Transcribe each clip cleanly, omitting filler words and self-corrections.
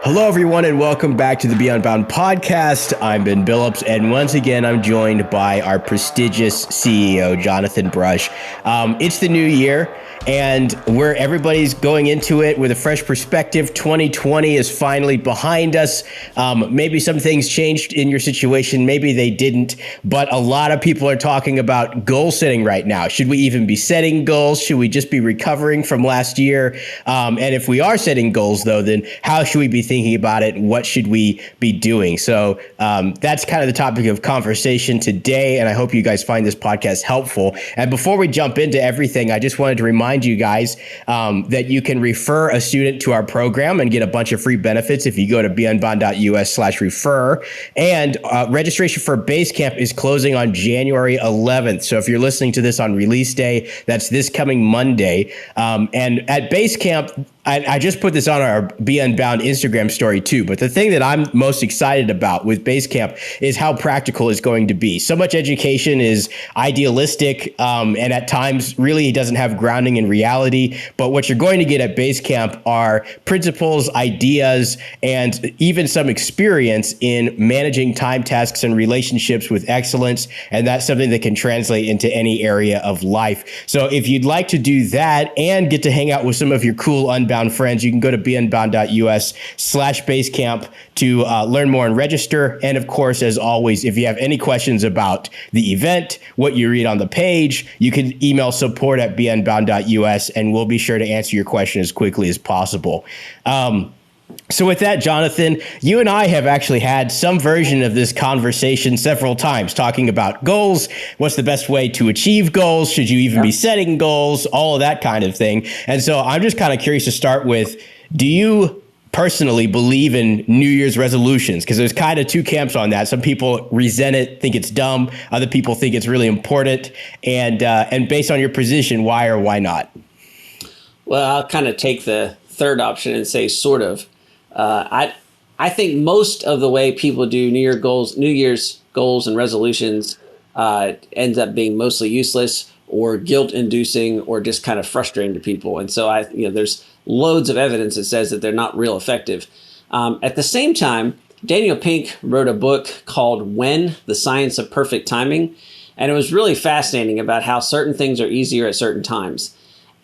Hello, everyone, and welcome back to the Unbound podcast. I'm Ben Billups, and once again, I'm joined by our prestigious CEO, Jonathan Brush. It's the new year, and where everybody's going into it with a fresh perspective. 2020 is finally behind us. Maybe some things changed in your situation, maybe they didn't, but a lot of people are talking about goal setting right now. Should we even be setting goals? Should we just be recovering from last year? And if we are setting goals, though, then how should we be thinking about it, and what should we be doing? So that's kind of the topic of conversation today, and I hope you guys find this podcast helpful. And before we jump into everything, I just wanted to remind you guys that you can refer a student to our program and get a bunch of free benefits if you go to beunbound.us/refer. And registration for Basecamp is closing on January 11th. So if you're listening to this on release day, that's this coming Monday. And at Basecamp, I just put this on our Be Unbound Instagram story too, but the thing that I'm most excited about with Basecamp is how practical it's going to be. So much education is idealistic, and at times really doesn't have grounding in reality. But what you're going to get at Basecamp are principles, ideas, and even some experience in managing time, tasks, and relationships with excellence. And that's something that can translate into any area of life. So if you'd like to do that and get to hang out with some of your cool Unbound friends, you can go to beunbound.us/Basecamp to learn more and register. And of course, as always, if you have any questions about the event, what you read on the page, you can email support@beunbound.us, and we'll be sure to answer your question as quickly as possible. So with that, Jonathan, you and I have actually had some version of this conversation several times, talking about goals. What's the best way to achieve goals? Should you even be setting goals? All of that kind of thing. And so I'm just kind of curious to start with, do you personally believe in New Year's resolutions? Because there's kind of two camps on that. Some people resent it, think it's dumb. Other people think it's really important. And based on your position, why or why not? Well, I'll kind of take the third option and say sort of. I think most of the way people do New Year's goals and resolutions ends up being mostly useless or guilt-inducing or just kind of frustrating to people. And so there's loads of evidence that says that they're not real effective. At the same time, Daniel Pink wrote a book called When: The Science of Perfect Timing, and it was really fascinating about how certain things are easier at certain times.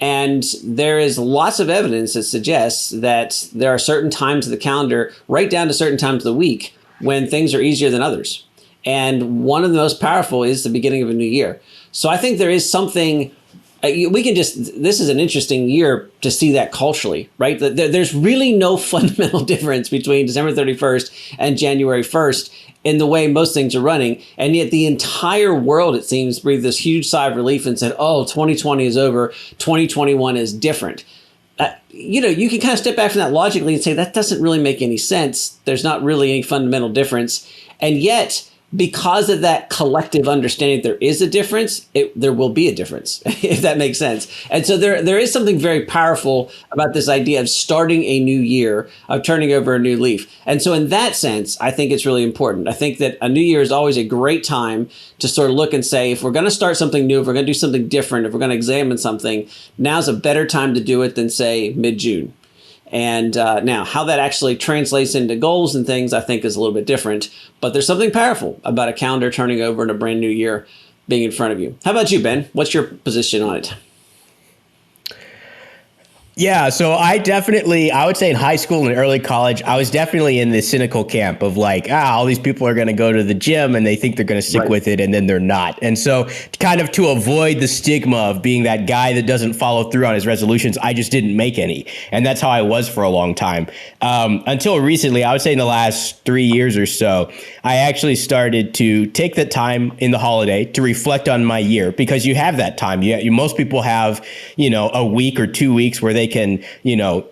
And there is lots of evidence that suggests that there are certain times of the calendar, right down to certain times of the week, when things are easier than others. And one of the most powerful is the beginning of a new year. So I think there is something, this is an interesting year to see that culturally, right? There's really no fundamental difference between December 31st and January 1st in the way most things are running. And yet the entire world, it seems, breathed this huge sigh of relief and said, oh, 2020 is over. 2021 is different. You can kind of step back from that logically and say that doesn't really make any sense. There's not really any fundamental difference. And yet, because of that collective understanding that there is a difference, there will be a difference, if that makes sense. And so there is something very powerful about this idea of starting a new year, of turning over a new leaf. And so in that sense, I think it's really important. I think that a new year is always a great time to sort of look and say, if we're going to start something new, if we're going to do something different, if we're going to examine something, now's a better time to do it than, say, mid-June. And now how that actually translates into goals and things, I think is a little bit different. But there's something powerful about a calendar turning over and a brand new year being in front of you. How about you, Ben? What's your position on it? Yeah, so I would say in high school and early college, I was definitely in the cynical camp of like, all these people are going to go to the gym and they think they're going to stick with it, and then they're not. And so kind of to avoid the stigma of being that guy that doesn't follow through on his resolutions, I just didn't make any. And that's how I was for a long time. Until recently, I would say in the last 3 years or so, I actually started to take the time in the holiday to reflect on my year, because you have that time. Most people have, a week or 2 weeks where they can,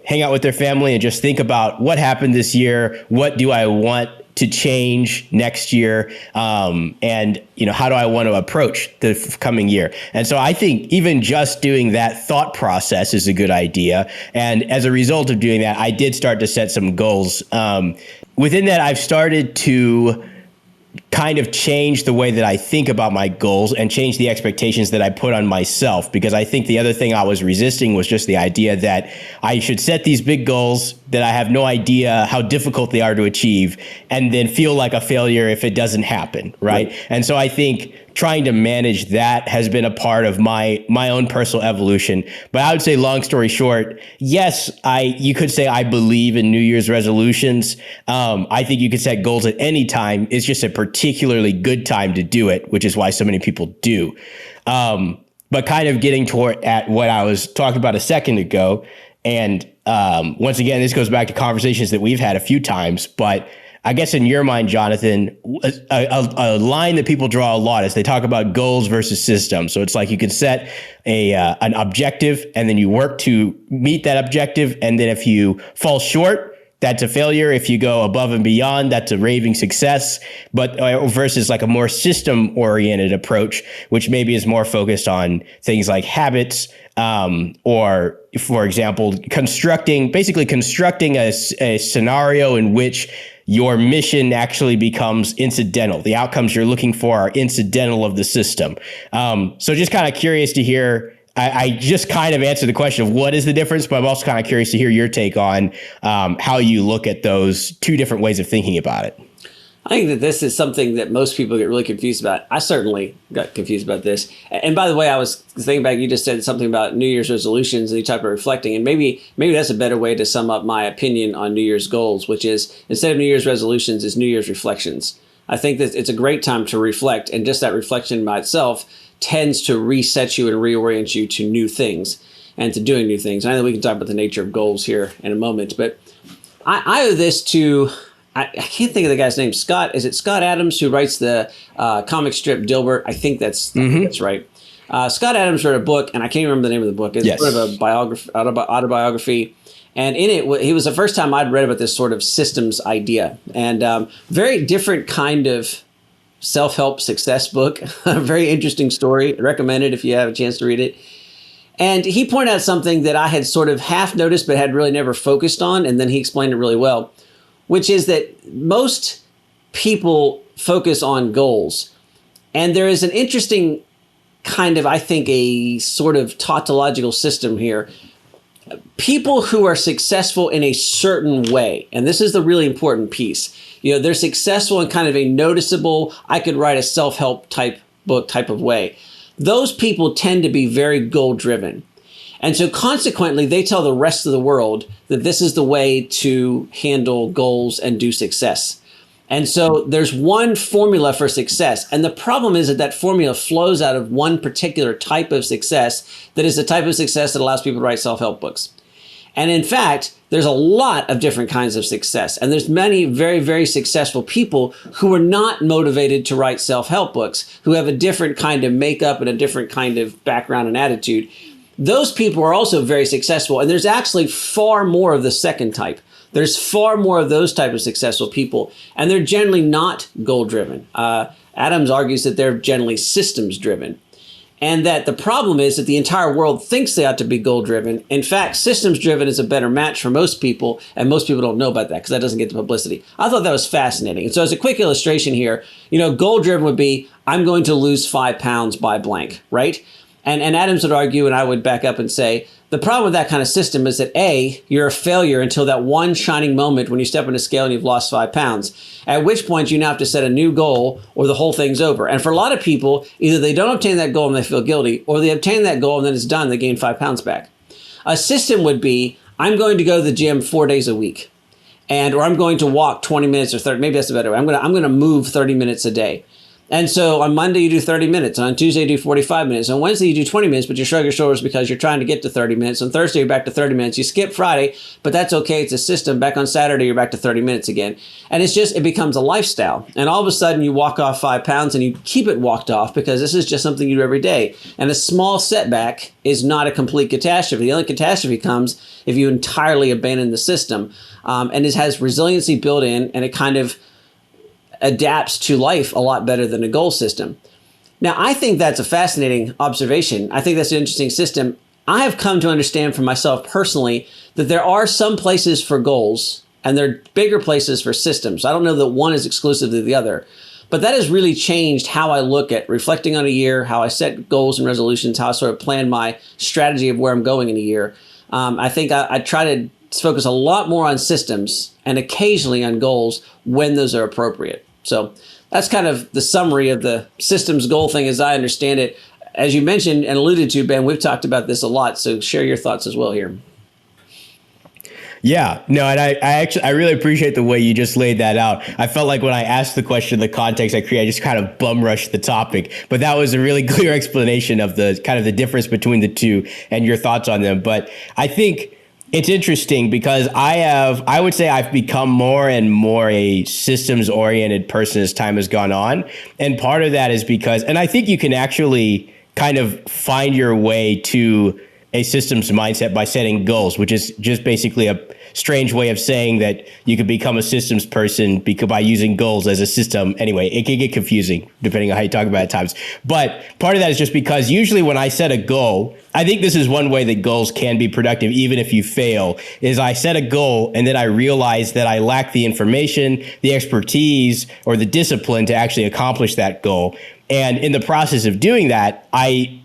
hang out with their family and just think about what happened this year. What do I want to change next year? And, how do I want to approach the coming year? And so I think even just doing that thought process is a good idea. And as a result of doing that, I did start to set some goals. Within that, I've started to kind of change the way that I think about my goals and change the expectations that I put on myself. Because I think the other thing I was resisting was just the idea that I should set these big goals that I have no idea how difficult they are to achieve and then feel like a failure if it doesn't happen, right? And so I think trying to manage that has been a part of my own personal evolution. But I would say, long story short, yes, you could say I believe in New Year's resolutions. I think you could set goals at any time. It's just a particularly good time to do it, which is why so many people do. But kind of getting toward at what I was talking about a second ago, and once again, this goes back to conversations that we've had a few times, but I guess in your mind, Jonathan, a line that people draw a lot is they talk about goals versus systems. So it's like you can set an objective and then you work to meet that objective. And then if you fall short, that's a failure. If you go above and beyond, that's a raving success. But versus like a more system oriented approach, which maybe is more focused on things like habits, or, for example, constructing a scenario in which your mission actually becomes incidental. The outcomes you're looking for are incidental of the system. So just kind of curious to hear, I just kind of answered the question of what is the difference, but I'm also kind of curious to hear your take on how you look at those two different ways of thinking about it. I think that this is something that most people get really confused about. I certainly got confused about this. And by the way, I was thinking back, you just said something about New Year's resolutions and the type of reflecting. And maybe that's a better way to sum up my opinion on New Year's goals, which is instead of New Year's resolutions, is New Year's reflections. I think that it's a great time to reflect. And just that reflection by itself tends to reset you and reorient you to new things and to doing new things. And I know we can talk about the nature of goals here in a moment, but I owe this to... I can't think of the guy's name. Scott, is it Scott Adams who writes the comic strip Dilbert? I think that's right. Scott Adams wrote a book, and I can't remember the name of the book. It's sort of a autobiography. And in it, he was the first time I'd read about this sort of systems idea. And very different kind of self-help success book. Very interesting story. I recommend it if you have a chance to read it. And he pointed out something that I had sort of half noticed but had really never focused on, and then he explained it really well, which is that most people focus on goals. And there is an interesting kind of, I think, a sort of tautological system here. People who are successful in a certain way, and this is the really important piece, they're successful in kind of a noticeable, I could write a self-help type book type of way. Those people tend to be very goal-driven. And so consequently, they tell the rest of the world that this is the way to handle goals and do success. And so there's one formula for success. And the problem is that formula flows out of one particular type of success that is the type of success that allows people to write self-help books. And in fact, there's a lot of different kinds of success. And there's many very, very successful people who are not motivated to write self-help books, who have a different kind of makeup and a different kind of background and attitude. Those people are also very successful. And there's actually far more of the second type. There's far more of those type of successful people. And they're generally not goal-driven. Adams argues that they're generally systems-driven. And that the problem is that the entire world thinks they ought to be goal-driven. In fact, systems-driven is a better match for most people. And most people don't know about that because that doesn't get the publicity. I thought that was fascinating. And so as a quick illustration here, goal-driven would be, I'm going to lose 5 pounds by blank, right? And Adams would argue, and I would back up and say, the problem with that kind of system is that A, you're a failure until that one shining moment when you step on a scale and you've lost 5 pounds, at which point you now have to set a new goal or the whole thing's over. And for a lot of people, either they don't obtain that goal and they feel guilty, or they obtain that goal and then it's done, they gain 5 pounds back. A system would be, I'm going to go to the gym 4 days a week, or I'm going to walk 20 minutes or 30, maybe that's a better way. I'm going to move 30 minutes a day. And so on Monday, you do 30 minutes. And on Tuesday, you do 45 minutes. On Wednesday, you do 20 minutes, but you shrug your shoulders because you're trying to get to 30 minutes. On Thursday, you're back to 30 minutes. You skip Friday, but that's okay. It's a system. Back on Saturday, you're back to 30 minutes again. And it becomes a lifestyle. And all of a sudden, you walk off 5 pounds and you keep it walked off because this is just something you do every day. And a small setback is not a complete catastrophe. The only catastrophe comes if you entirely abandon the system. And it has resiliency built in, and it kind of adapts to life a lot better than a goal system. Now, I think that's a fascinating observation. I think that's an interesting system. I have come to understand for myself personally that there are some places for goals and there are bigger places for systems. I don't know that one is exclusive to the other. But that has really changed how I look at reflecting on a year, how I set goals and resolutions, how I sort of plan my strategy of where I'm going in a year. I think I try to focus a lot more on systems and occasionally on goals when those are appropriate. So that's kind of the summary of the systems goal thing as I understand it. As you mentioned and alluded to, Ben, we've talked about this a lot. So share your thoughts as well here. Yeah, no, and I really appreciate the way you just laid that out. I felt like when I asked the question, the context I created, I just kind of bum rushed the topic, but that was a really clear explanation of the kind of the difference between the two and your thoughts on them. But I think it's interesting because I would say I've become more and more a systems oriented person as time has gone on. And part of that is because, and I think you can actually kind of find your way to a systems mindset by setting goals, which is just basically a strange way of saying that you could become a systems person by using goals as a system. Anyway, it can get confusing depending on how you talk about it at times. But part of that is just because usually when I set a goal, I think this is one way that goals can be productive, even if you fail, is I set a goal and then I realize that I lack the information, the expertise, or the discipline to actually accomplish that goal. And in the process of doing that, I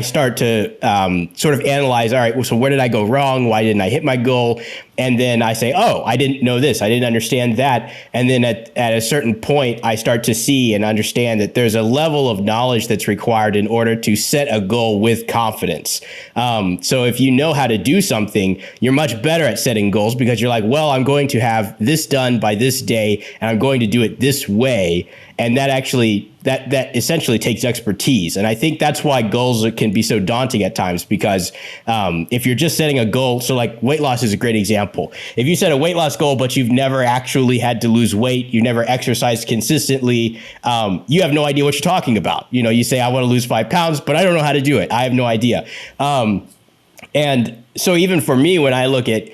start to sort of analyze, all right, well, so where did I go wrong? Why didn't I hit my goal? And then I say, oh, I didn't know this. I didn't understand that. And then at a certain point, I start to see and understand that there's a level of knowledge that's required in order to set a goal with confidence. So if you know how to do something, you're much better at setting goals because you're like, well, I'm going to have this done by this day, and I'm going to do it this way. And that actually, that essentially takes expertise. And I think that's why goals can be so daunting at times because if you're just setting a goal, so like weight loss is a great example. If you set a weight loss goal, but you've never actually had to lose weight, you never exercised consistently, you have no idea what you're talking about. You know, you say, I want to lose 5 pounds, but I don't know how to do it. I have no idea. And so even for me, when I look at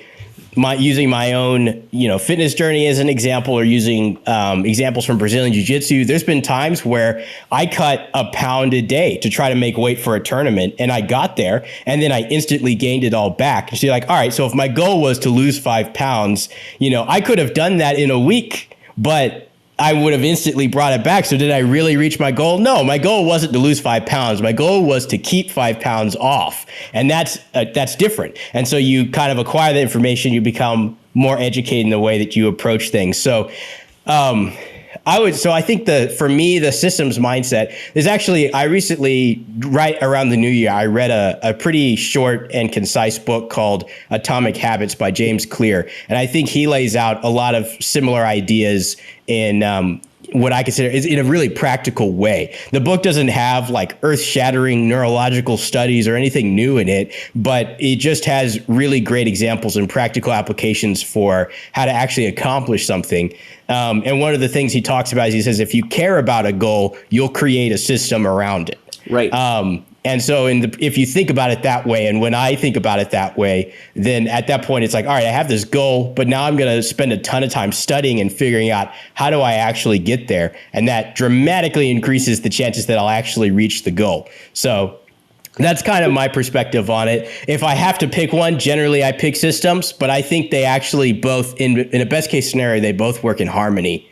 using my own, fitness journey as an example, or using examples from Brazilian Jiu-Jitsu, there's been times where I cut a pound a day to try to make weight for a tournament, and I got there, and then I instantly gained it all back. So you're like, all right, so if my goal was to lose 5 pounds, I could have done that in a week, but I would have instantly brought it back. So did I really reach my goal? No, my goal wasn't to lose 5 pounds. My goal was to keep 5 pounds off. And that's different. And so you kind of acquire the information, you become more educated in the way that you approach things. So I think for me, the systems mindset is actually, I recently, right around the new year, I read a pretty short and concise book called Atomic Habits by James Clear. And I think he lays out a lot of similar ideas in what I consider is in a really practical way. The book doesn't have like earth-shattering neurological studies or anything new in it, but it just has really great examples and practical applications for how to actually accomplish something. And one of the things he talks about is he says, if you care about a goal, you'll create a system around it. Right. And so if you think about it that way, and when I think about it that way, then at that point, it's like, all right, I have this goal, but now I'm going to spend a ton of time studying and figuring out how do I actually get there? And that dramatically increases the chances that I'll actually reach the goal. So that's kind of my perspective on it. If I have to pick one, generally I pick systems, but I think they actually both, in a best case scenario, they both work in harmony.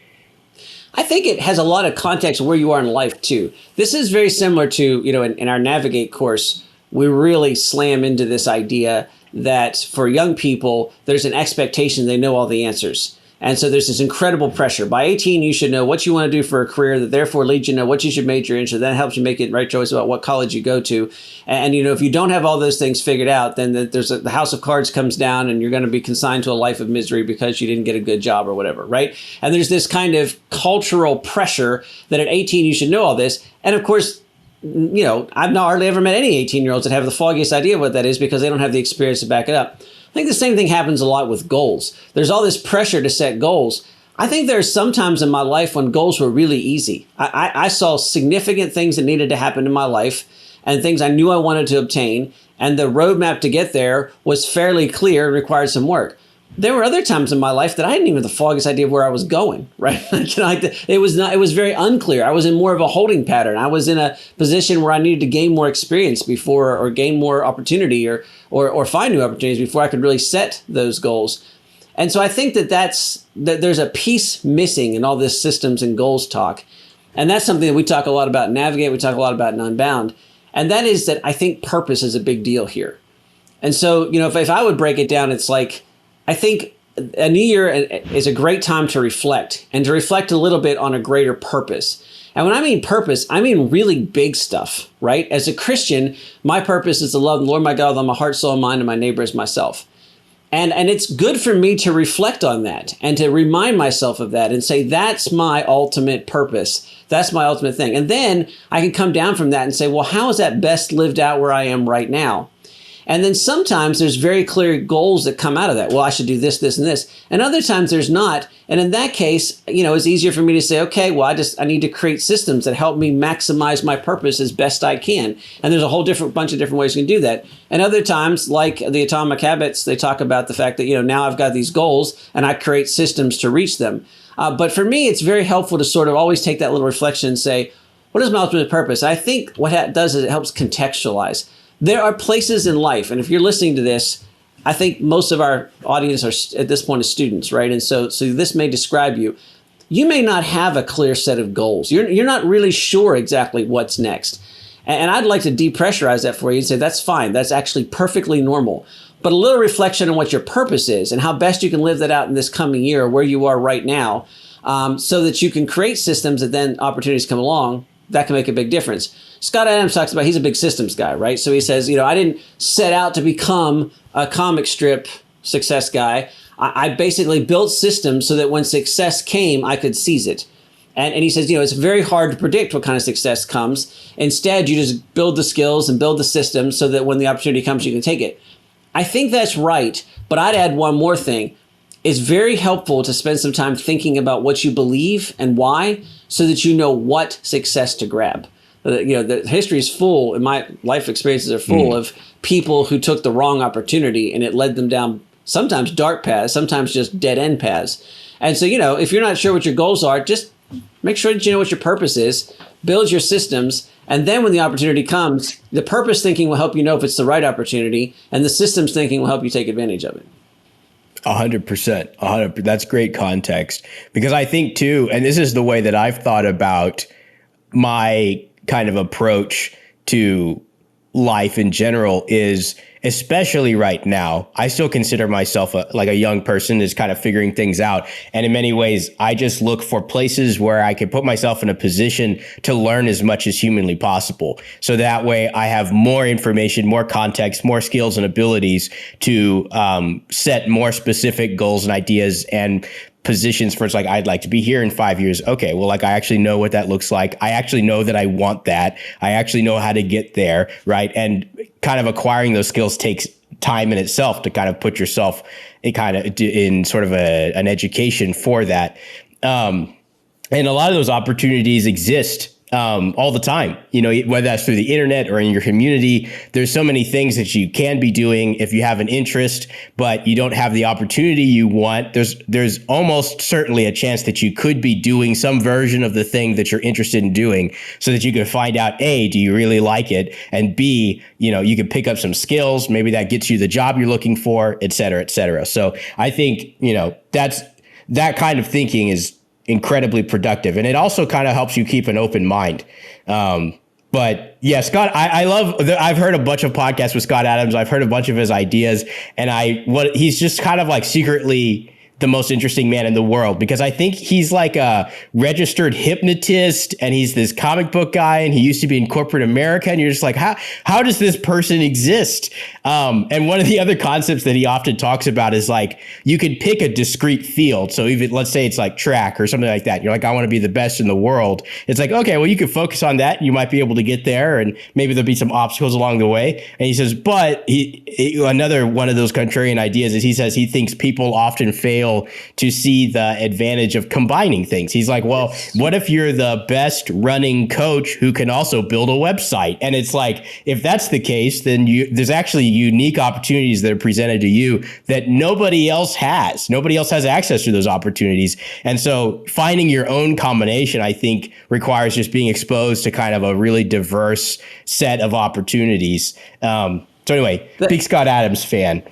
I think it has a lot of context where you are in life too. This is very similar to, in our Navigate course, we really slam into this idea that for young people, there's an expectation they know all the answers. And so there's this incredible pressure. By 18, you should know what you want to do for a career that therefore leads you to know what you should major in. So that helps you make the right choice about what college you go to. And, if you don't have all those things figured out, then the house of cards comes down and you're going to be consigned to a life of misery because you didn't get a good job or whatever, right? And there's this kind of cultural pressure that at 18, you should know all this. And of course, I've not hardly ever met any 18-year-olds that have the foggiest idea what that is because they don't have the experience to back it up. I think the same thing happens a lot with goals. There's all this pressure to set goals. I think there's some times in my life when goals were really easy. I saw significant things that needed to happen in my life and things I knew I wanted to obtain. And the roadmap to get there was fairly clear and required some work. There were other times in my life that I didn't even have the foggiest idea of where I was going, right? It was very unclear. I was in more of a holding pattern. I was in a position where I needed to gain more experience before, or gain more opportunity or find new opportunities before I could really set those goals. And so I think that there's a piece missing in all this systems and goals talk. And that's something that we talk a lot about in Navigate. We talk a lot about in Unbound. And that is that I think purpose is a big deal here. And so, if I would break it down, it's like, I think a new year is a great time to reflect and to reflect a little bit on a greater purpose. And when I mean purpose, I mean really big stuff, right? As a Christian, my purpose is to love the Lord my God with all my heart, soul, and mind, and my neighbor as myself. And it's good for me to reflect on that and to remind myself of that and say, that's my ultimate purpose. That's my ultimate thing. And then I can come down from that and say, well, how is that best lived out where I am right now? And then sometimes there's very clear goals that come out of that. Well, I should do this, this, and this. And other times there's not. And in that case, it's easier for me to say, okay, well, I need to create systems that help me maximize my purpose as best I can. And there's a whole bunch of different ways you can do that. And other times, like the Atomic Habits, they talk about the fact that, now I've got these goals and I create systems to reach them. But for me, it's very helpful to sort of always take that little reflection and say, what is my ultimate purpose? I think what it does is it helps contextualize. There are places in life, and if you're listening to this, I think most of our audience are at this point is students, right? And so this may describe you. You may not have a clear set of goals. You're not really sure exactly what's next. And I'd like to depressurize that for you and say, that's fine. That's actually perfectly normal. But a little reflection on what your purpose is and how best you can live that out in this coming year or where you are right now, so that you can create systems that then opportunities come along, that can make a big difference. Scott Adams talks about, he's a big systems guy, right? So he says, I didn't set out to become a comic strip success guy. I basically built systems so that when success came, I could seize it. And he says, it's very hard to predict what kind of success comes. Instead, you just build the skills and build the systems so that when the opportunity comes, you can take it. I think that's right, but I'd add one more thing. It's very helpful to spend some time thinking about what you believe and why, so that you know what success to grab. The history is full, and my life experiences are full of people who took the wrong opportunity and it led them down sometimes dark paths, sometimes just dead end paths. And so, if you're not sure what your goals are, just make sure that you know what your purpose is, build your systems, and then when the opportunity comes, the purpose thinking will help you know if it's the right opportunity, and the systems thinking will help you take advantage of it. 100%. That's great context, because I think too, and this is the way that I've thought about my kind of approach to life in general is, especially right now, I still consider myself like a young person is kind of figuring things out. And in many ways, I just look for places where I can put myself in a position to learn as much as humanly possible. So that way I have more information, more context, more skills and abilities to set more specific goals and ideas and positions for, it's like, I'd like to be here in 5 years. Okay, well, like, I actually know what that looks like. I actually know that I want that. I actually know how to get there, right? And kind of acquiring those skills takes time in itself to kind of put yourself in sort of an education for that. And a lot of those opportunities exist all the time, whether that's through the internet or in your community. There's so many things that you can be doing if you have an interest, but you don't have the opportunity you want. There's almost certainly a chance that you could be doing some version of the thing that you're interested in doing, so that you can find out, A, do you really like it? And B, you can pick up some skills. Maybe that gets you the job you're looking for, et cetera, et cetera. So I think, that kind of thinking is incredibly productive. And it also kind of helps you keep an open mind. But yeah, Scott, I've heard a bunch of podcasts with Scott Adams. I've heard a bunch of his ideas, and he's just kind of like secretly the most interesting man in the world, because I think he's like a registered hypnotist, and he's this comic book guy, and he used to be in corporate America. And you're just like, how does this person exist? And one of the other concepts that he often talks about is like, you could pick a discrete field. So even, let's say it's like track or something like that. You're like, I want to be the best in the world. It's like, okay, well, you could focus on that. You might be able to get there, and maybe there'll be some obstacles along the way. And he says, but another one of those contrarian ideas is, he says he thinks people often fail to see the advantage of combining things. He's like, well, what if you're the best running coach who can also build a website? And it's like, if that's the case, then there's actually unique opportunities that are presented to you that nobody else has. Nobody else has access to those opportunities. And so finding your own combination, I think, requires just being exposed to kind of a really diverse set of opportunities. So anyway, big Scott Adams fan.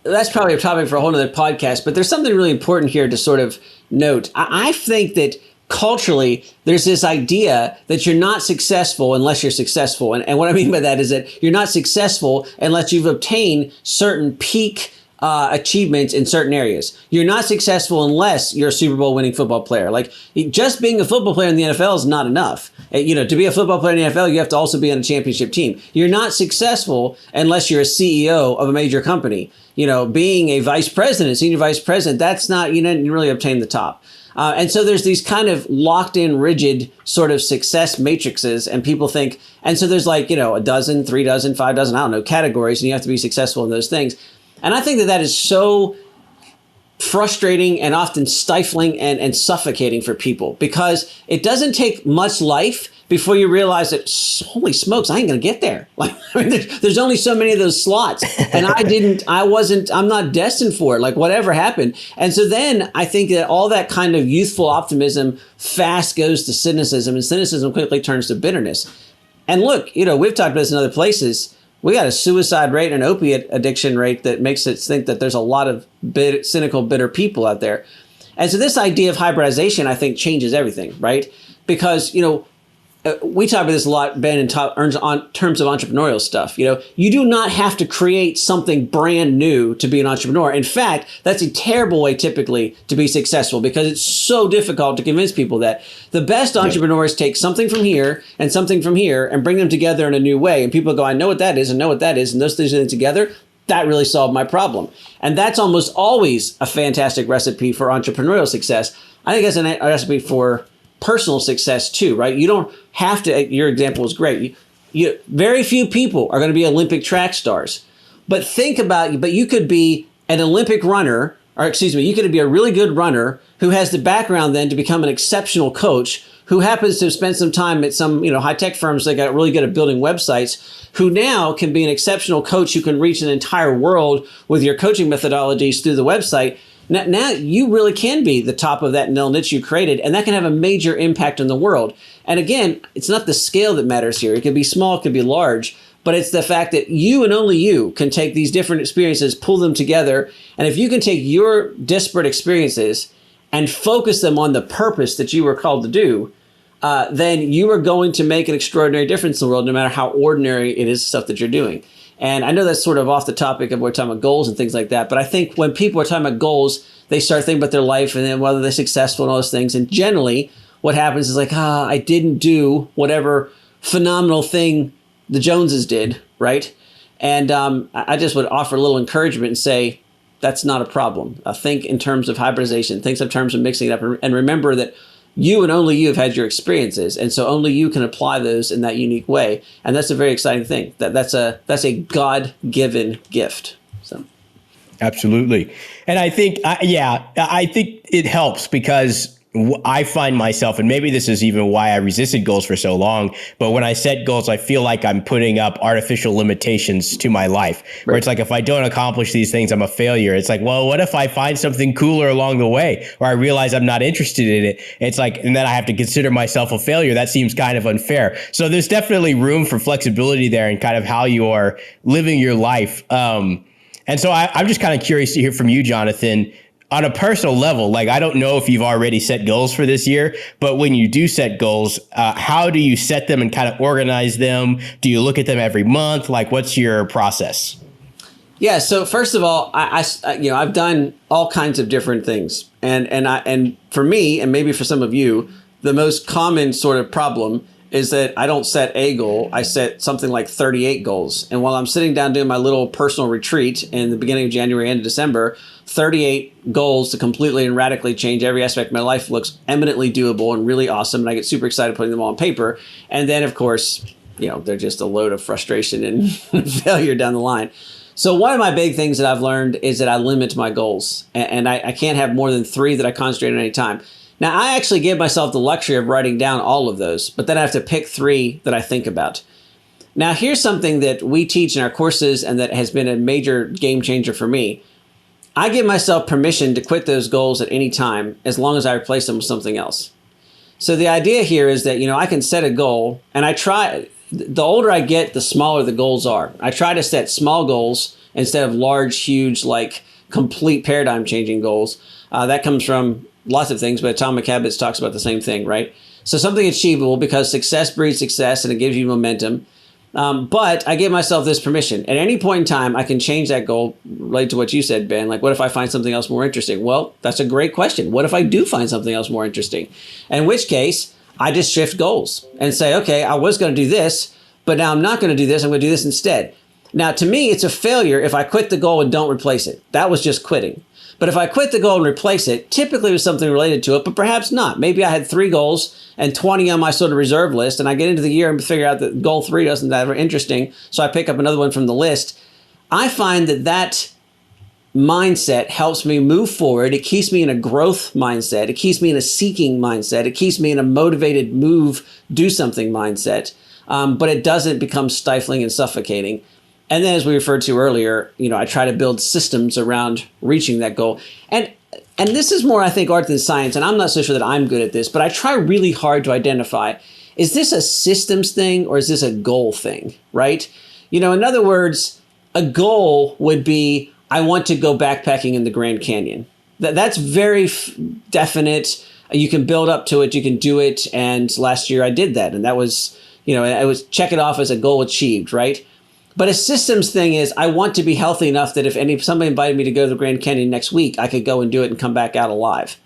That's probably a topic for a whole other podcast, but there's something really important here to sort of note. I think that culturally, there's this idea that you're not successful unless you're successful. And what I mean by that is that you're not successful unless you've obtained certain peak achievements in certain areas. You're not successful unless you're a Super Bowl winning football player. Like, just being a football player in the NFL is not enough. To be a football player in the NFL, you have to also be on a championship team. You're not successful unless you're a CEO of a major company. Being a vice president, senior vice president, that's not, you didn't really obtain the top. And so there's these kind of locked in, rigid sort of success matrices, and people think, and so there's like, a dozen, 3 dozen, 5 dozen, I don't know, categories, and you have to be successful in those things. And I think that is so frustrating and often stifling and suffocating for people, because it doesn't take much life before you realize that, holy smokes, I ain't going to get there. Like, there's only so many of those slots, and I'm not destined for it, like whatever happened. And so then I think that all that kind of youthful optimism fast goes to cynicism, and cynicism quickly turns to bitterness. And look, we've talked about this in other places. We got a suicide rate and an opiate addiction rate that makes us think that there's a lot of cynical, bitter people out there. And so this idea of hybridization, I think, changes everything, right? Because, we talk about this a lot, Ben, in terms of entrepreneurial stuff. You do not have to create something brand new to be an entrepreneur. In fact, that's a terrible way typically to be successful, because it's so difficult to convince people that the best entrepreneurs take something from here and something from here and bring them together in a new way. And people go, I know what that is and know what that is. And those things together, that really solved my problem. And that's almost always a fantastic recipe for entrepreneurial success. I think that's a recipe for personal success too, right? You don't have to, your example is great. Very few people are going to be Olympic track stars, but you could be an Olympic runner, you could be a really good runner who has the background then to become an exceptional coach, who happens to have spent some time at some, high-tech firms that got really good at building websites, who now can be an exceptional coach who can reach an entire world with your coaching methodologies through the website. Now you really can be the top of that little niche you created, and that can have a major impact on the world. And again, it's not the scale that matters here. It could be small, it could be large, but it's the fact that you and only you can take these different experiences, pull them together. And if you can take your disparate experiences and focus them on the purpose that you were called to do, then you are going to make an extraordinary difference in the world, no matter how ordinary it is, stuff that you're doing. And I know that's sort of off the topic of we're talking about goals and things like that, but I think when people are talking about goals, they start thinking about their life and then whether they're successful and all those things. And generally what happens is like, I didn't do whatever phenomenal thing the Joneses did, right? And I just would offer a little encouragement and say, that's not a problem. Think in terms of hybridization, think in terms of mixing it up, and remember that you and only you have had your experiences, and so only you can apply those in that unique way. And that's a very exciting thing. That's a God-given gift. So, absolutely. And I think, I think it helps because I find myself, and maybe this is even why I resisted goals for so long, but when I set goals, I feel like I'm putting up artificial limitations to my life, where it's like, if I don't accomplish these things, I'm a failure. It's like, well, what if I find something cooler along the way, or I realize I'm not interested in it? It's like, and then I have to consider myself a failure. That seems kind of unfair. So there's definitely room for flexibility there and kind of how you are living your life. And so I'm just kind of curious to hear from you, Jonathan. On a personal level, like, I don't know if you've already set goals for this year, but when you do set goals, how do you set them and kind of organize them? Do you look at them every month? Like, what's your process? Yeah. So first of all, I've done all kinds of different things, and for me, and maybe for some of you, the most common sort of problem is that I don't set a goal. I set something like 38 goals. And while I'm sitting down doing my little personal retreat in the beginning of January, end of December, 38 goals to completely and radically change every aspect of my life looks eminently doable and really awesome. And I get super excited putting them all on paper. And then, of course, they're just a load of frustration and failure down the line. So one of my big things that I've learned is that I limit my goals. And I can't have more than 3 that I concentrate on at any time. Now, I actually give myself the luxury of writing down all of those, but then I have to pick 3 that I think about. Now, here's something that we teach in our courses and that has been a major game changer for me. I give myself permission to quit those goals at any time as long as I replace them with something else. So the idea here is that, I can set a goal, and the older I get, the smaller the goals are. I try to set small goals instead of large, huge, like complete paradigm changing goals. That comes from lots of things, but Atomic Habits talks about the same thing, right? So something achievable, because success breeds success and it gives you momentum. But I give myself this permission. At any point in time, I can change that goal related to what you said, Ben. Like, what if I find something else more interesting? Well, that's a great question. What if I do find something else more interesting? In which case, I just shift goals and say, okay, I was going to do this, but now I'm not going to do this. I'm going to do this instead. Now, to me, it's a failure if I quit the goal and don't replace it. That was just quitting. But if I quit the goal and replace it, typically with something related to it, but perhaps not. Maybe I had 3 goals and 20 on my sort of reserve list, and I get into the year and figure out that goal 3 doesn't that interesting, so I pick up another one from the list. I find that mindset helps me move forward. It keeps me in a growth mindset. It keeps me in a seeking mindset. It keeps me in a motivated move, do something mindset, but it doesn't become stifling and suffocating. And then, as we referred to earlier, I try to build systems around reaching that goal. And this is more, I think, art than science. And I'm not so sure that I'm good at this, but I try really hard to identify, is this a systems thing or is this a goal thing, right? In other words, a goal would be, I want to go backpacking in the Grand Canyon. That's very definite. You can build up to it. You can do it. And last year I did that. And that was, I was check it off as a goal achieved, right? But a systems thing is, I want to be healthy enough that if somebody invited me to go to the Grand Canyon next week, I could go and do it and come back out alive.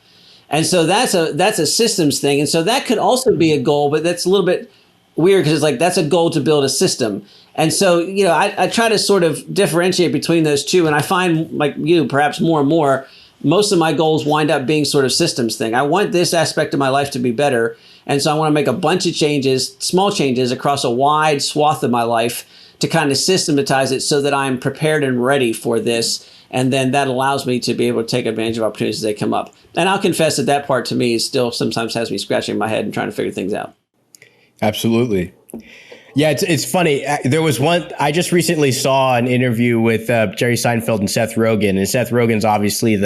And so that's a systems thing. And so that could also be a goal, but that's a little bit weird because it's like, that's a goal to build a system. And so, I try to sort of differentiate between those two. And I find, like you, perhaps more and more, most of my goals wind up being sort of systems thing. I want this aspect of my life to be better. And so I want to make a bunch of changes, small changes across a wide swath of my life to kind of systematize it so that I'm prepared and ready for this. And then that allows me to be able to take advantage of opportunities as they come up. And I'll confess that part to me still sometimes has me scratching my head and trying to figure things out. Absolutely. Yeah, it's funny. There was one, I just recently saw an interview with Jerry Seinfeld and Seth Rogen. And Seth Rogen's obviously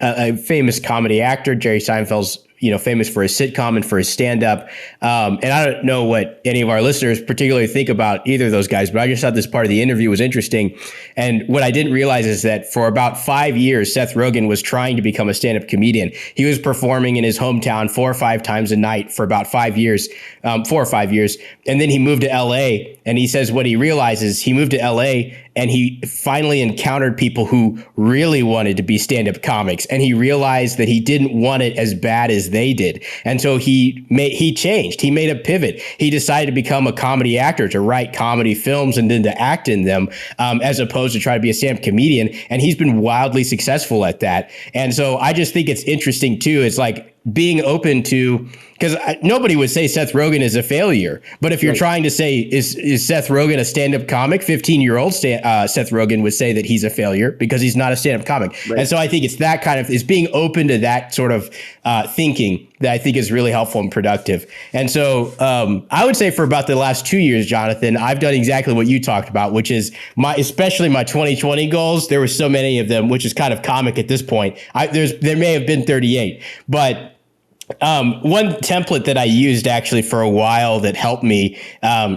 a famous comedy actor. Jerry Seinfeld's famous for his sitcom and for his stand-up. And I don't know what any of our listeners particularly think about either of those guys, but I just thought this part of the interview was interesting. And what I didn't realize is that for about 5 years, Seth Rogen was trying to become a stand-up comedian. He was performing in his hometown 4 or 5 times a night for about 5 years, 4 or 5 years. And then he moved to LA, and he says what he realizes, he moved to LA and he finally encountered people who really wanted to be stand-up comics. And he realized that he didn't want it as bad as they did. And so he changed. He made a pivot. He decided to become a comedy actor, to write comedy films and then to act in them, as opposed to try to be a stand-up comedian. And he's been wildly successful at that. And so I just think it's interesting too. It's like being open to, because nobody would say Seth Rogen is a failure. But if you're trying to say, is Seth Rogen a stand-up comic? 15-year-old Seth Rogen would say that he's a failure because he's not a stand-up comic. Right. And so I think it's that kind of, is being open to that sort of thinking that I think is really helpful and productive. And so I would say for about the last 2 years, Jonathan, I've done exactly what you talked about, which is especially my 2020 goals. There were so many of them, which is kind of comic at this point. There may have been 38, but one template that I used actually for a while that helped me,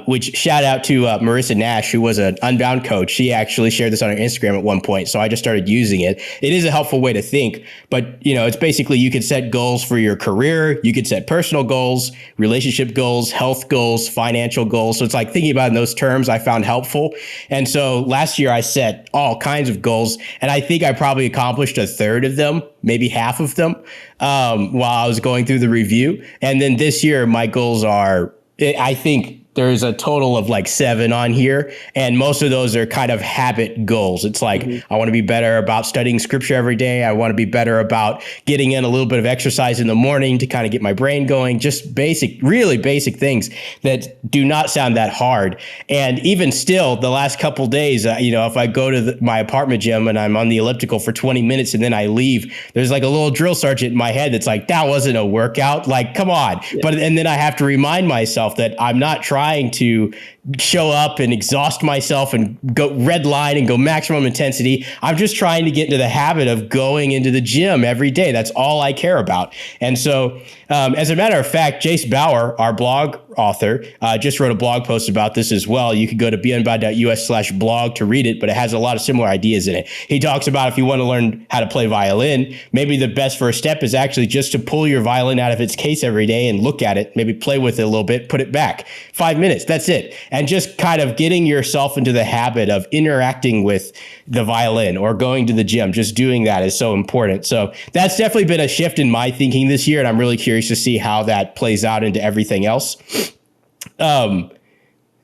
which shout out to Marissa Nash, who was an Unbound coach. She actually shared this on her Instagram at one point. So I just started using it. It is a helpful way to think, but it's basically, you could set goals for your career. You could set personal goals, relationship goals, health goals, financial goals. So it's like thinking about it in those terms I found helpful. And so last year I set all kinds of goals, and I think I probably accomplished a third of them, maybe half of them, while I was going through the review. And then this year, my goals are, I think there's a total of like 7 on here. And most of those are kind of habit goals. It's like, I want to be better about studying scripture every day. I want to be better about getting in a little bit of exercise in the morning to kind of get my brain going. Just basic, really basic things that do not sound that hard. And even still, the last couple of days, if I go to my apartment gym and I'm on the elliptical for 20 minutes and then I leave, there's like a little drill sergeant in my head that's like, that wasn't a workout. Like, come on. Yeah. And then I have to remind myself that I'm not trying to show up and exhaust myself and go red line and go maximum intensity. I'm just trying to get into the habit of going into the gym every day. That's all I care about. And so, as a matter of fact, Jace Bauer, our blog author, just wrote a blog post about this as well. You could go to beunbound.us/blog to read it, but it has a lot of similar ideas in it. He talks about if you want to learn how to play violin, maybe the best first step is actually just to pull your violin out of its case every day and look at it, maybe play with it a little bit, put it back. 5 minutes, that's it. And just kind of getting yourself into the habit of interacting with the violin or going to the gym, just doing that is so important. So that's definitely been a shift in my thinking this year, and I'm really curious to see how that plays out into everything else.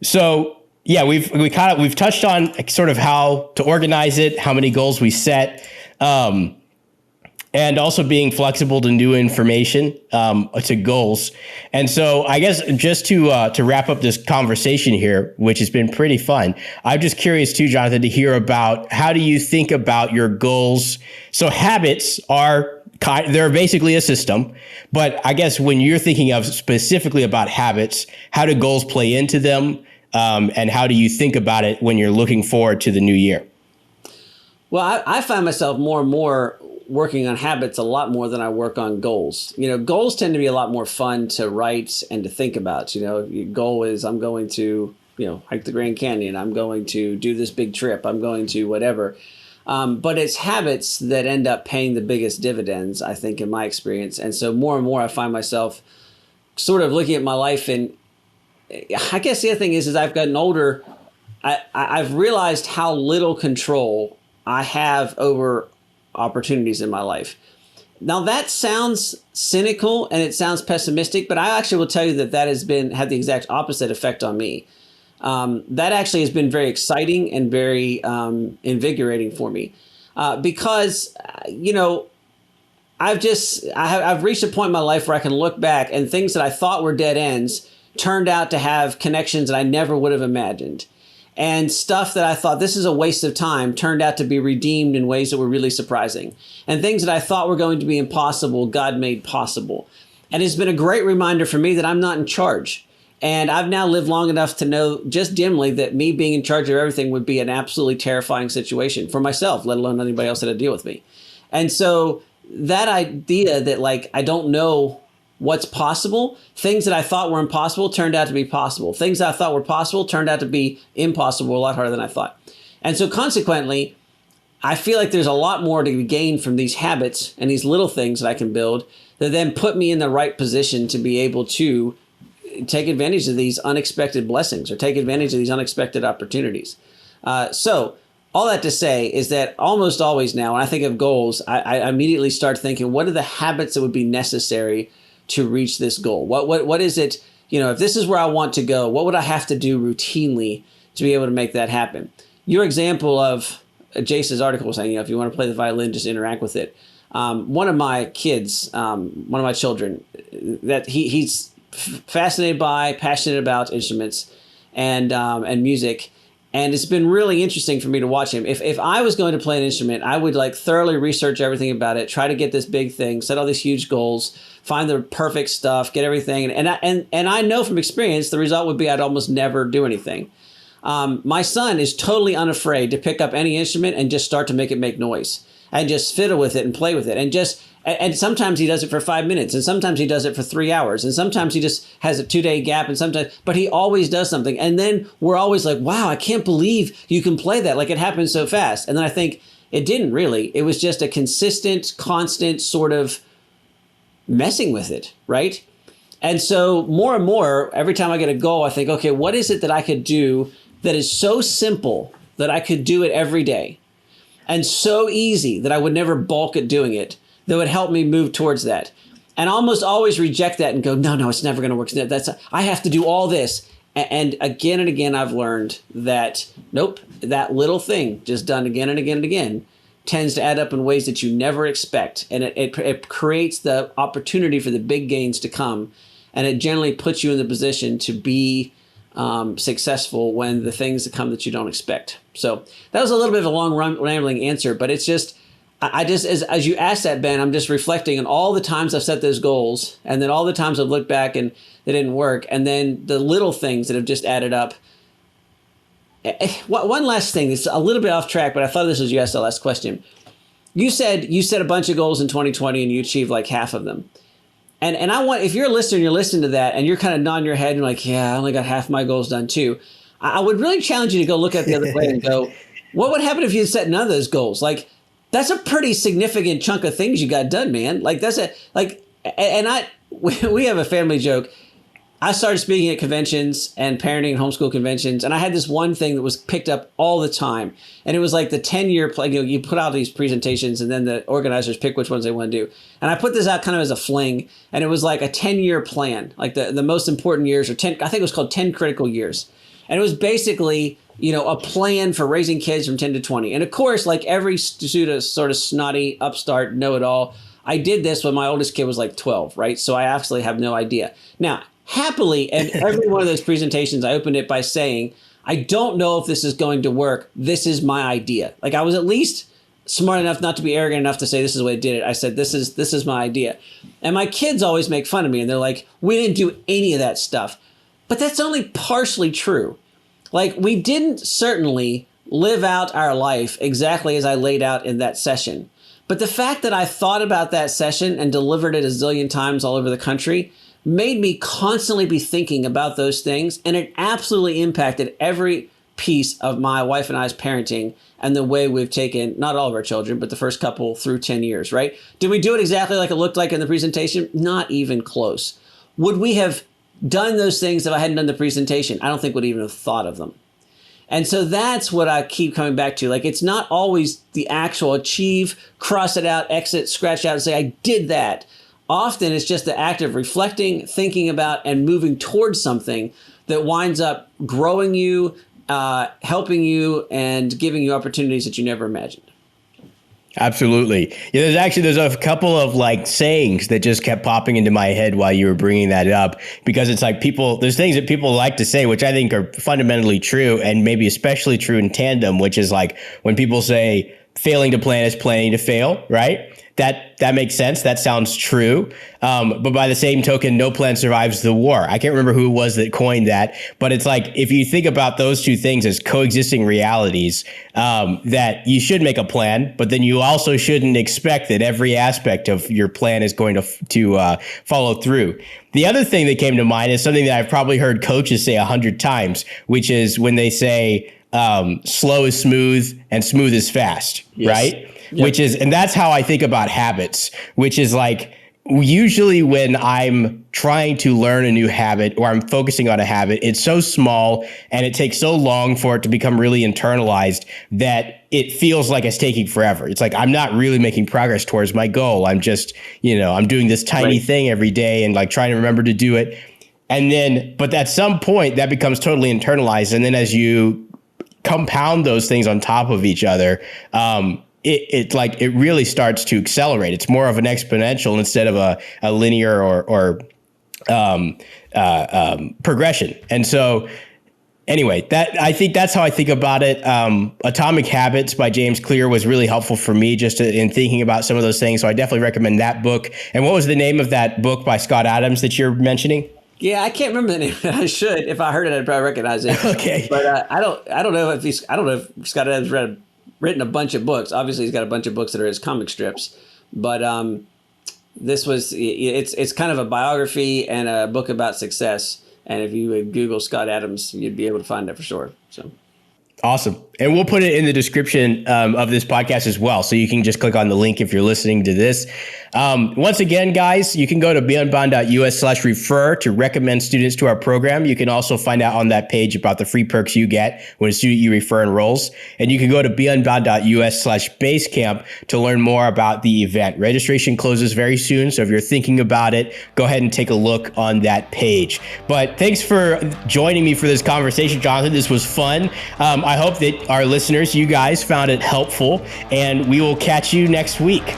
So yeah, we've touched on sort of how to organize it, how many goals we set, and also being flexible to new information, to goals. And so I guess just to wrap up this conversation here, which has been pretty fun, I'm just curious too, Jonathan, to hear about how do you think about your goals? So habits they're basically a system, but I guess when you're thinking of specifically about habits, how do goals play into them? And how do you think about it when you're looking forward to the new year? Well, I find myself more and more working on habits a lot more than I work on goals. Goals tend to be a lot more fun to write and to think about. Your goal is I'm going to, hike the Grand Canyon. I'm going to do this big trip. I'm going to whatever. But it's habits that end up paying the biggest dividends, I think, in my experience. And so more and more I find myself sort of looking at my life. And I guess the other thing is I've gotten older, I've realized how little control I have over opportunities in my life. Now that sounds cynical and it sounds pessimistic, but I actually will tell you that has had the exact opposite effect on me. That actually has been very exciting and very invigorating for me because I've reached a point in my life where I can look back and things that I thought were dead ends turned out to have connections that I never would have imagined. And stuff that I thought this is a waste of time turned out to be redeemed in ways that were really surprising. And things that I thought were going to be impossible, God made possible. And it's been a great reminder for me that I'm not in charge. And I've now lived long enough to know just dimly that me being in charge of everything would be an absolutely terrifying situation for myself, let alone anybody else that had to deal with me. And so that idea that I don't know what's possible, things that I thought were impossible turned out to be possible. Things that I thought were possible turned out to be impossible, a lot harder than I thought. And so consequently, I feel like there's a lot more to be gained from these habits and these little things that I can build that then put me in the right position to be able to take advantage of these unexpected blessings or take advantage of these unexpected opportunities. So all that to say is that almost always now, when I think of goals, I immediately start thinking, what are the habits that would be necessary to reach this goal? What is it, if this is where I want to go, what would I have to do routinely to be able to make that happen? Your example of Jace's article saying, if you want to play the violin, just interact with it. One of my kids, one of my children, that he's fascinated by, passionate about instruments and music. And it's been really interesting for me to watch him. If I was going to play an instrument, I would thoroughly research everything about it, try to get this big thing, set all these huge goals, find the perfect stuff, get everything. And I know from experience, the result would be I'd almost never do anything. My son is totally unafraid to pick up any instrument and just start to make it make noise and just fiddle with it and play with it. And sometimes he does it for 5 minutes, and sometimes he does it for 3 hours, and sometimes he just has a 2-day gap, but he always does something. And then we're always like, wow, I can't believe you can play that. It happened so fast. And then I think it didn't really. It was just a consistent, constant sort of messing with it, right? And so more and more, every time I get a goal, I think, okay, what is it that I could do that is so simple that I could do it every day and so easy that I would never balk at doing it, that would help me move towards that. And almost always reject that and go, no, it's never going to work. I have to do all this. And again, I've learned that, nope, that little thing just done again and again and again tends to add up in ways that you never expect. And it creates the opportunity for the big gains to come. And it generally puts you in the position to be successful when the things come that you don't expect. So that was a little bit of a long rambling answer, but it's just, as you asked that, Ben, I'm just reflecting on all the times I've set those goals and then all the times I've looked back and they didn't work. And then the little things that have just added up one last thing. It's a little bit off track, but I thought this was you asked the last question. You said you set a bunch of goals in 2020 and you achieved like half of them. And I want, if you're a listener and you're listening to that and you're kind of nodding your head and you're like, yeah, I only got half my goals done too. I would really challenge you to go look at the other way and go, what would happen if you set none of those goals? Like, that's a pretty significant chunk of things you got done, man. Like, we have a family joke. I started speaking at conventions and parenting and homeschool conventions, and I had this one thing that was picked up all the time, and it was like the 10-year plan. You put out these presentations, and then the organizers pick which ones they want to do. And I put this out kind of as a fling, and it was like a 10-year plan, like the most important years, or 10. I think it was called 10 critical years, and it was basically a plan for raising kids from 10 to 20. And of course, like every student, sort of snotty upstart know-it-all, I did this when my oldest kid was like 12, right? So I absolutely have no idea. Now, happily, and every one of those presentations, I opened it by saying, I don't know if this is going to work. This is my idea. Like, I was at least smart enough not to be arrogant enough to say this is the way I did it. I said, this is my idea. And my kids always make fun of me, and they're like, we didn't do any of that stuff. But that's only partially true. Like, we didn't certainly live out our life exactly as I laid out in that session. But the fact that I thought about that session and delivered it a zillion times all over the country made me constantly be thinking about those things. And it absolutely impacted every piece of my wife and I's parenting and the way we've taken, not all of our children, but the first couple through 10 years, right? Did we do it exactly like it looked like in the presentation? Not even close. Would we have done those things if I hadn't done the presentation? I don't think we'd even have thought of them. And so that's what I keep coming back to. Like, it's not always the actual achieve, cross it out, exit, scratch out, and say, I did that. Often it's just the act of reflecting, thinking about, and moving towards something that winds up growing you, helping you, and giving you opportunities that you never imagined. Absolutely. Yeah, there's a couple of like sayings that just kept popping into my head while you were bringing that up, because it's like there's things that people like to say, which I think are fundamentally true, and maybe especially true in tandem, which is like when people say failing to plan is planning to fail, right? That makes sense. That sounds true. But by the same token, no plan survives the war. I can't remember who it was that coined that, but it's like, if you think about those two things as coexisting realities, that you should make a plan, but then you also shouldn't expect that every aspect of your plan is going to follow through. The other thing that came to mind is something that I've probably heard coaches say 100 times, which is when they say, slow is smooth and smooth is fast, yes. Right? Yep. And that's how I think about habits, which is like, usually when I'm trying to learn a new habit or I'm focusing on a habit, it's so small and it takes so long for it to become really internalized that it feels like it's taking forever. It's like, I'm not really making progress towards my goal. I'm just, I'm doing this tiny thing every day and like trying to remember to do it. And then, but at some point that becomes totally internalized. And then as you compound those things on top of each other, it really starts to accelerate. It's more of an exponential instead of a linear or progression. And so anyway, I think that's how I think about it. Atomic Habits by James Clear was really helpful for me just in thinking about some of those things. So I definitely recommend that book. And what was the name of that book by Scott Adams that you're mentioning? Yeah, I can't remember the name. I should. If I heard it, I'd probably recognize it. Okay. But I don't know if Scott Adams written a bunch of books. Obviously, he's got a bunch of books that are his comic strips. But it's kind of a biography and a book about success. And if you would Google Scott Adams, you'd be able to find it for sure. So. Awesome. And we'll put it in the description of this podcast as well. So you can just click on the link if you're listening to this. Once again, guys, you can go to beunbound.us/refer to recommend students to our program. You can also find out on that page about the free perks you get when a student you refer enrolls. And you can go to beunbound.us/basecamp to learn more about the event. Registration closes very soon. So if you're thinking about it, go ahead and take a look on that page. But thanks for joining me for this conversation, Jonathan. This was fun. I hope that our listeners, you guys, found it helpful, and we will catch you next week.